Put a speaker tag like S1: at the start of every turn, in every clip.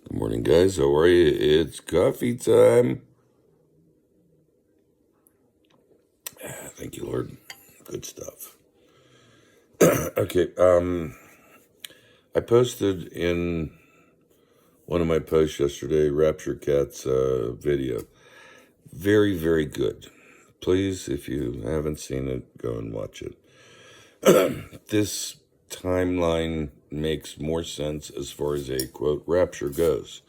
S1: Good morning, guys. How are you? It's coffee time. Thank you, Lord. Good stuff. Okay, I posted in one of my posts yesterday, Rapture Cat's video. Very, very good. Please, if you haven't seen it, go and watch it. This timeline makes more sense as far as a, quote, rapture goes.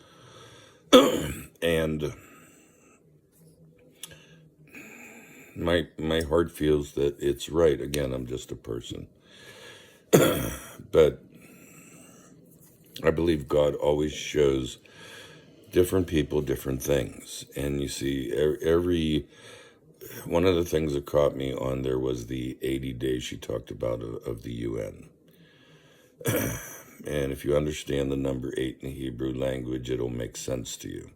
S1: And my heart feels that it's right. Again, I'm just a person. But I believe God always shows different people different things. And you see, every one of the things that caught me on there was the 80 days she talked about of the UN. And if you understand the number 8 in the Hebrew language, it'll make sense to you.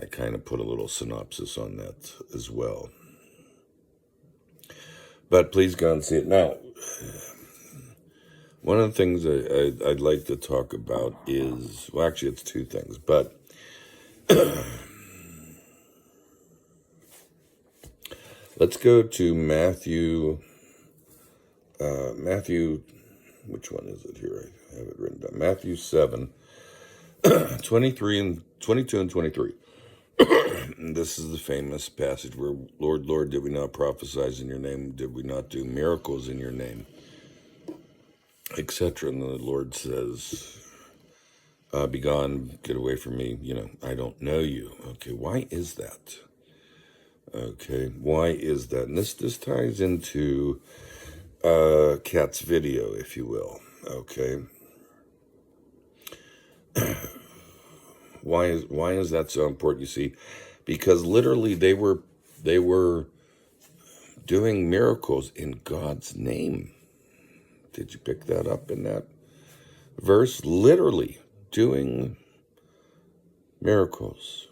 S1: I kind of put a little synopsis on that as well. But please go and see it. Now, one of the things I'd like to talk about is, well, actually, it's two things, but let's go to Matthew, which one is it here? I have it written down. Matthew 7, 23 and 22 and 23. And this is the famous passage where, Lord, Lord, did we not prophesy in your name? Did we not do miracles in your name? Etc. And the Lord says, be gone, get away from me. I don't know you. Okay, why is that? Okay, why is that? And this ties into Cat's video, if you will. Okay. Why is that so important? You see, because literally they were doing miracles in God's name. Did you pick that up in that verse? Literally doing miracles.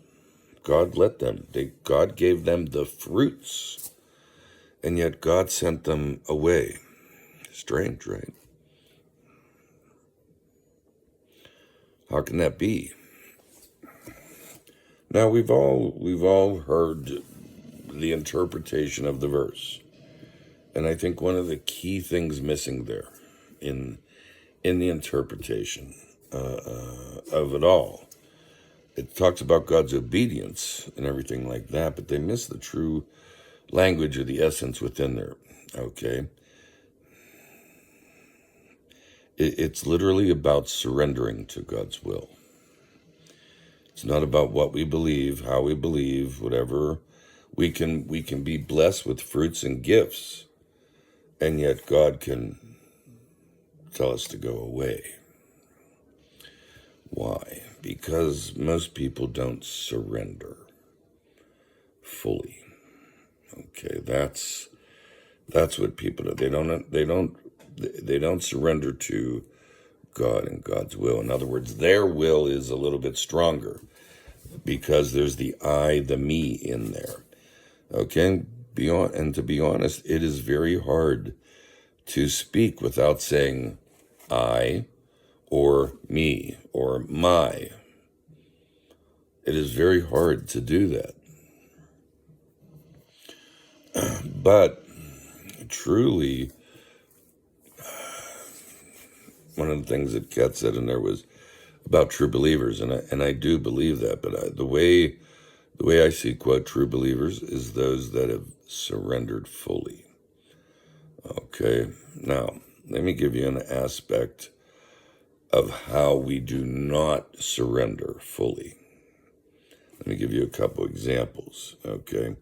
S1: God let them. God gave them the fruits, and yet God sent them away. Strange, right? How can that be? Now we've all heard the interpretation of the verse, and I think one of the key things missing there in the interpretation of it all, it talks about God's obedience and everything like that, but they miss the true language or the essence within there. Okay, it's literally about surrendering to God's will. It's not about what we believe, how we believe, whatever. We can be blessed with fruits and gifts, and yet God can tell us to go away. Why? Because most people don't surrender fully. Okay, that's what people do. They don't surrender to God and God's will. In other words, their will is a little bit stronger because there's the I, the me in there. Okay, and to be honest, it is very hard to speak without saying I or me or my. It is very hard to do that. But truly, one of the things that Kat said in there was about true believers, and I do believe that. But the way I see, quote, true believers is those that have surrendered fully. Okay, now let me give you an aspect of how we do not surrender fully. Let me give you a couple examples. Okay,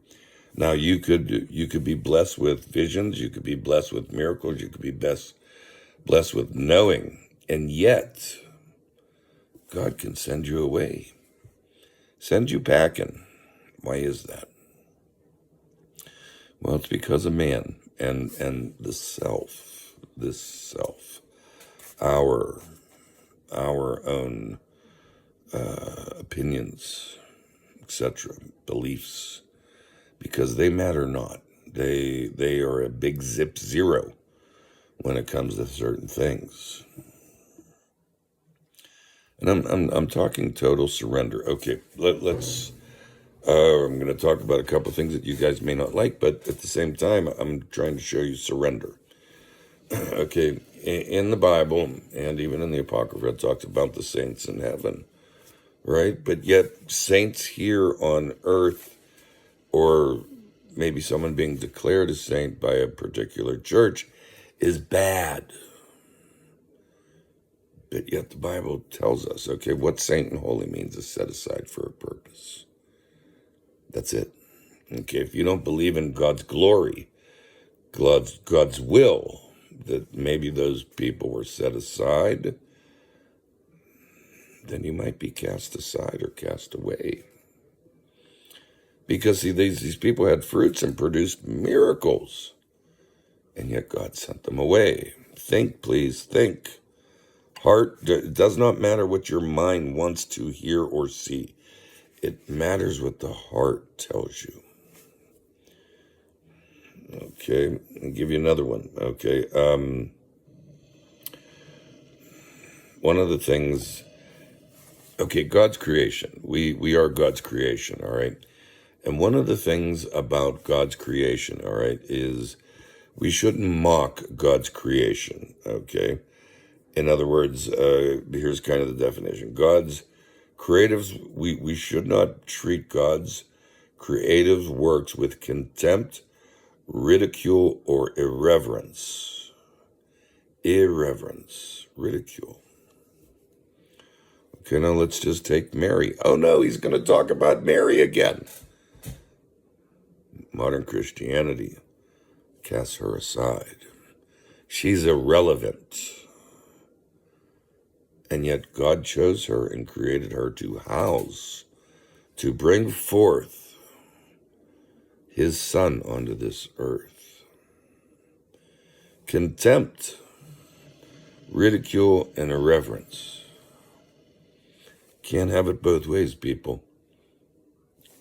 S1: now you could be blessed with visions, you could be blessed with miracles, you could be blessed with knowing, and yet God can send you away, send you packing. Why is that? Well, it's because of man and this self, our own opinions, etc., beliefs, because they matter not. They are a big zip zero when it comes to certain things. And I'm talking total surrender. Okay, let's. I'm going to talk about a couple things that you guys may not like, but at the same time, I'm trying to show you surrender. Okay, in the Bible and even in the Apocrypha, it talks about the saints in heaven, right? But yet, saints here on earth, or maybe someone being declared a saint by a particular church, is bad. But yet the Bible tells us, okay, what saint and holy means is set aside for a purpose. That's it. Okay, if you don't believe in God's glory, God's will, that maybe those people were set aside, then you might be cast aside or cast away. Because see, these people had fruits and produced miracles, and yet God sent them away. Think, please, think. Heart, it does not matter what your mind wants to hear or see. It matters what the heart tells you. Okay, I'll give you another one. Okay, one of the things, okay, God's creation. We are God's creation, all right? And one of the things about God's creation, all right, is we shouldn't mock God's creation, okay? In other words, here's kind of the definition. God's creatives, we should not treat God's creative works with contempt, ridicule, or irreverence. Irreverence, ridicule. Okay, now let's just take Mary. Oh no, he's going to talk about Mary again. Modern Christianity casts her aside. She's irrelevant. And yet God chose her and created her to house, to bring forth his son onto this earth. Contempt, ridicule, and irreverence. Can't have it both ways, people.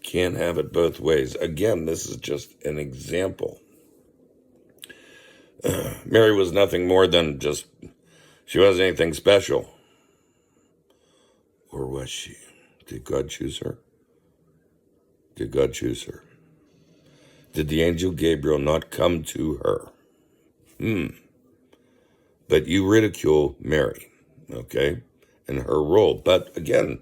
S1: Can't have it both ways. Again, this is just an example. Mary was nothing more than just, she wasn't anything special. Or was she? Did God choose her? Did God choose her? Did the angel Gabriel not come to her? But you ridicule Mary, okay, and her role. But again,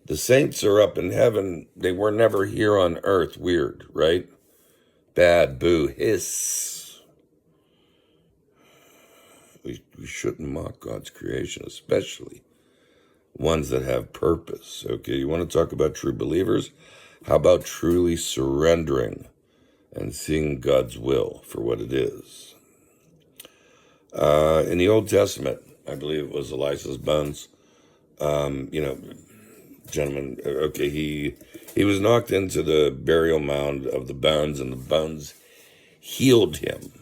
S1: the saints are up in heaven. They were never here on earth. Weird, right? Bad, boo, hiss. We shouldn't mock God's creation, especially ones that have purpose. Okay, you want to talk about true believers? How about truly surrendering and seeing God's will for what it is? In the Old Testament, I believe it was Elias's bones. Gentleman, okay, he was knocked into the burial mound of the bones, and the bones healed him.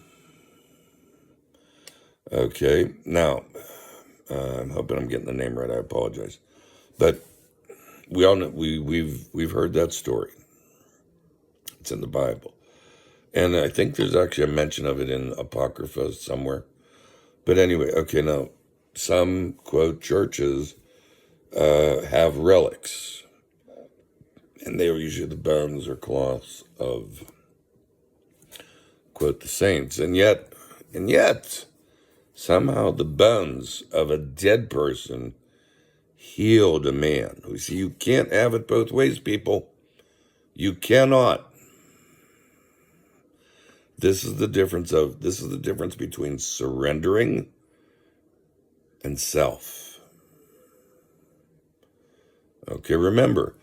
S1: Okay, now, I'm hoping I'm getting the name right. I apologize, but we all know we've heard that story. It's in the Bible, and I think there's actually a mention of it in Apocrypha somewhere. But anyway, okay, now some quote churches have relics, and they are usually the bones or cloths of quote the saints, and yet. Somehow the bones of a dead person healed a man. You see, you can't have it both ways, people. You cannot. This is the difference between surrendering and self. Okay, remember,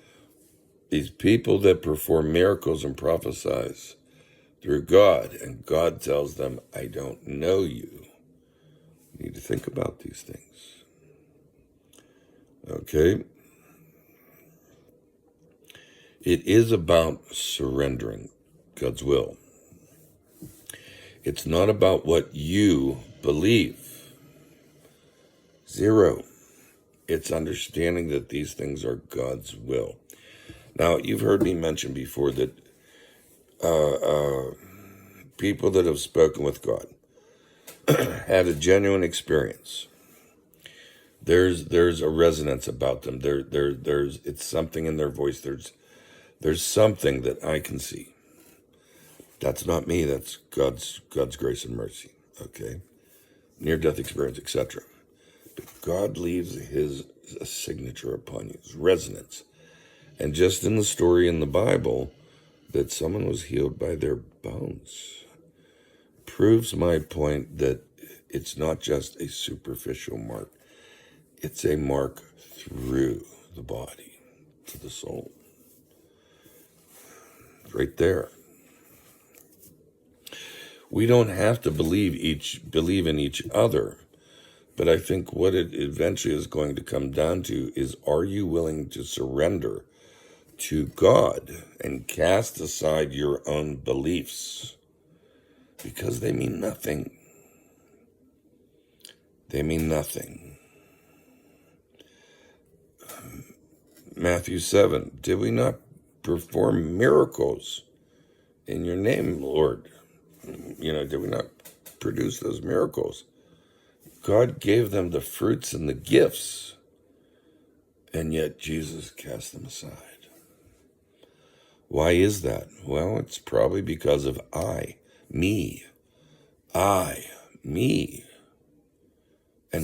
S1: these people that perform miracles and prophesize through God, and God tells them, I don't know you. You need to think about these things. Okay? It is about surrendering God's will. It's not about what you believe. Zero. It's understanding that these things are God's will. Now, you've heard me mention before that people that have spoken with God had a genuine experience. There's a resonance about them. There's it's something in their voice. There's something that I can see. That's not me. That's God's grace and mercy. Okay, near-death experience, etc. But God leaves His signature upon you, His resonance. And just in the story in the Bible that someone was healed by their bones proves my point that it's not just a superficial mark. It's a mark through the body to the soul. Right there. We don't have to believe in each other, but I think what it eventually is going to come down to is, are you willing to surrender to God and cast aside your own beliefs? Because they mean nothing. They mean nothing. Matthew 7, did we not perform miracles in your name, Lord? Did we not produce those miracles? God gave them the fruits and the gifts, and yet Jesus cast them aside. Why is that? Well, it's probably because of me, and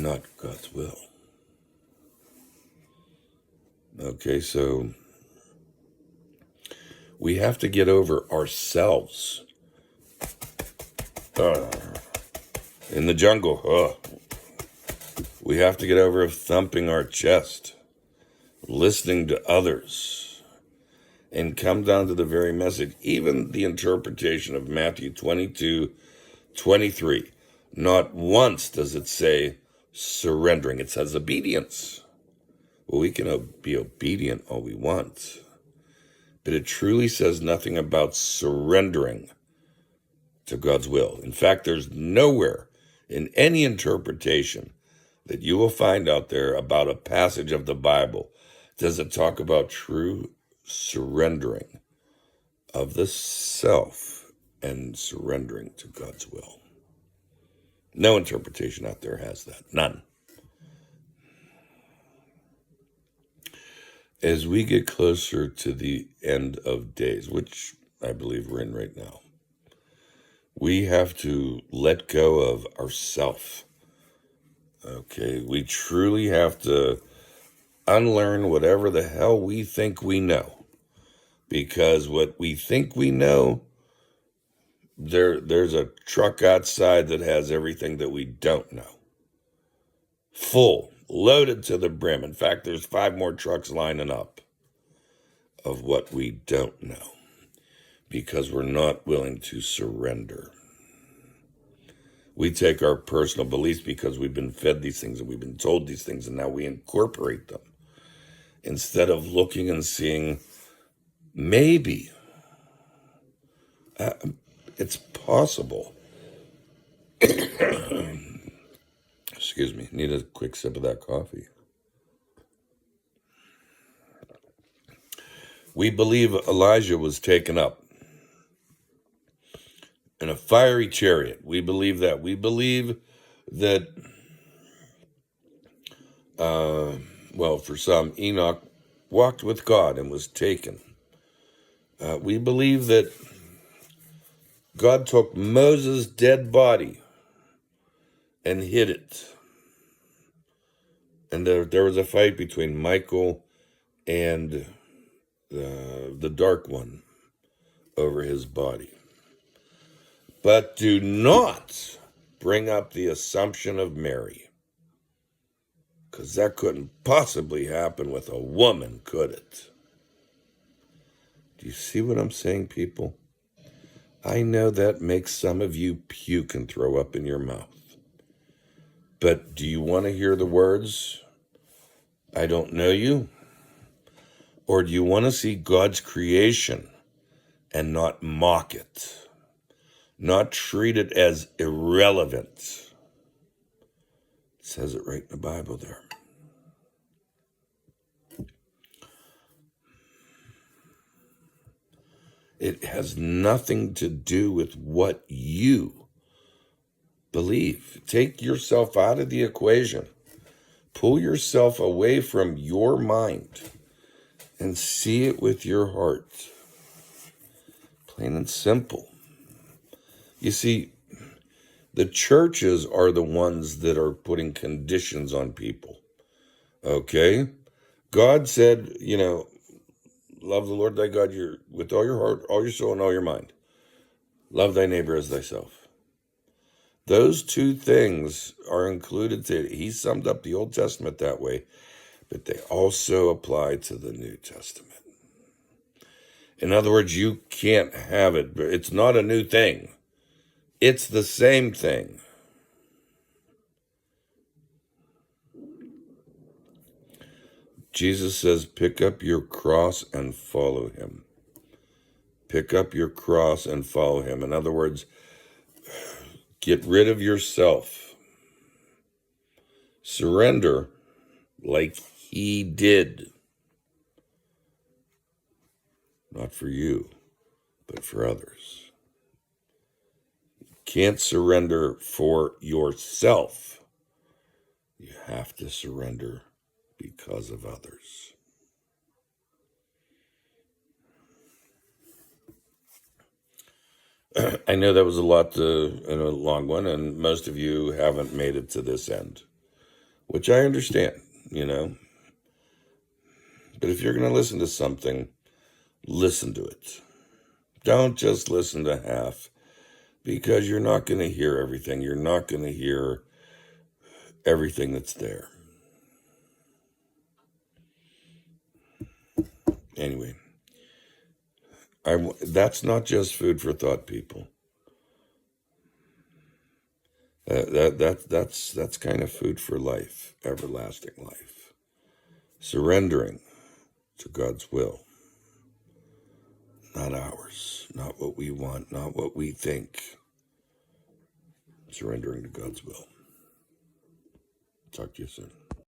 S1: not God's will. Okay, so we have to get over ourselves. In the jungle, we have to get over thumping our chest, listening to others, and come down to the very message. Even the interpretation of Matthew 22:23. Not once does it say surrendering. It says obedience. Well, we can be obedient all we want, but it truly says nothing about surrendering to God's will. In fact, there's nowhere in any interpretation that you will find out there about a passage of the Bible does it talk about true surrendering of the self and surrendering to God's will. No interpretation out there has that. None. As we get closer to the end of days, which I believe we're in right now, we have to let go of ourself. Okay, we truly have to unlearn whatever the hell we think we know. Because what we think we know, there's a truck outside that has everything that we don't know. Full, loaded to the brim. In fact, there's 5 more trucks lining up of what we don't know. Because we're not willing to surrender. We take our personal beliefs because we've been fed these things and we've been told these things, and now we incorporate them. Instead of looking and seeing, maybe it's possible. Excuse me, need a quick sip of that coffee. We believe Elijah was taken up in a fiery chariot. We believe that. We believe that, for some, Enoch walked with God and was taken. We believe that God took Moses' dead body and hid it. And there was a fight between Michael and the Dark One over his body. But do not bring up the assumption of Mary, because that couldn't possibly happen with a woman, could it? Do you see what I'm saying, people? I know that makes some of you puke and throw up in your mouth. But do you want to hear the words, I don't know you? Or do you want to see God's creation and not mock it? Not treat it as irrelevant. It says it right in the Bible there. It has nothing to do with what you believe. Take yourself out of the equation. Pull yourself away from your mind and see it with your heart. Plain and simple. You see, the churches are the ones that are putting conditions on people. Okay? God said, love the Lord thy God with all your heart, all your soul, and all your mind. Love thy neighbor as thyself. Those two things are included. He summed up the Old Testament that way, but they also apply to the New Testament. In other words, you can't have it. It's not a new thing. It's the same thing. Jesus says, pick up your cross and follow him. Pick up your cross and follow him. In other words, get rid of yourself. Surrender like he did. Not for you, but for others. Can't surrender for yourself. You have to surrender because of others. I know that was a lot and a long one, and most of you haven't made it to this end, which I understand, But if you're going to listen to something, listen to it. Don't just listen to half, because you're not going to hear everything. You're not going to hear everything that's there. Anyway, that's not just food for thought, people. That's kind of food for life, everlasting life. Surrendering to God's will, not ours, not what we want, not what we think. Surrendering to God's will. Talk to you soon.